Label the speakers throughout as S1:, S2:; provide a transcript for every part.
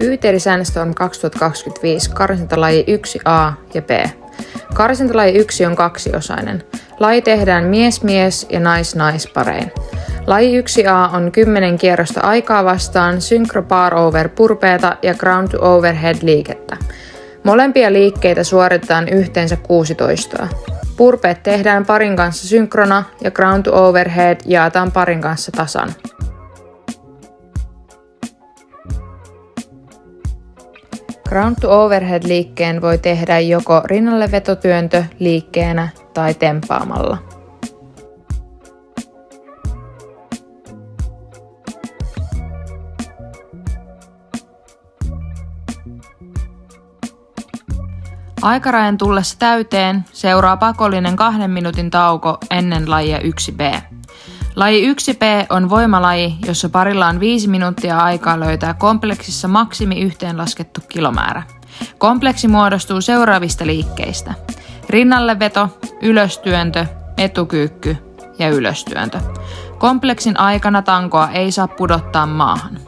S1: YTL-Sandstorm 2025 karsintalaji 1A ja B. Karsintalaji 1 on kaksiosainen. Laji tehdään mies-mies ja nais-nais-parein. Laji 1A on 10 kierrosta aikaa vastaan, synkro bar over purpeeta ja ground to overhead liikettä. Molempia liikkeitä suoritetaan yhteensä 16. Purpeet tehdään parin kanssa synkrona ja ground to overhead jaetaan parin kanssa tasan. Ground to overhead liikkeen voi tehdä joko rinnalle vetotyöntö liikkeenä tai tempaamalla. Aikarajan tullessa täyteen seuraa pakollinen 2 minuutin tauko ennen lajia 1B. Laji 1B on voimalaji, jossa parilla on 5 minuuttia aikaa löytää kompleksissa maksimi yhteenlaskettu kilomäärä. Kompleksi muodostuu seuraavista liikkeistä: rinnalleveto, ylöstyöntö, etukyykky ja ylöstyöntö. Kompleksin aikana tankoa ei saa pudottaa maahan.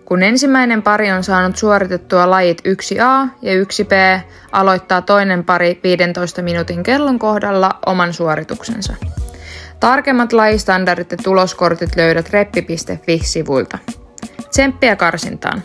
S1: Kun ensimmäinen pari on saanut suoritettua lajit 1A ja 1B, aloittaa toinen pari 15 minuutin kellon kohdalla oman suorituksensa. Tarkemmat lajistandardit ja tuloskortit löydät reppi.fi-sivuilta. Tsemppiä karsintaan!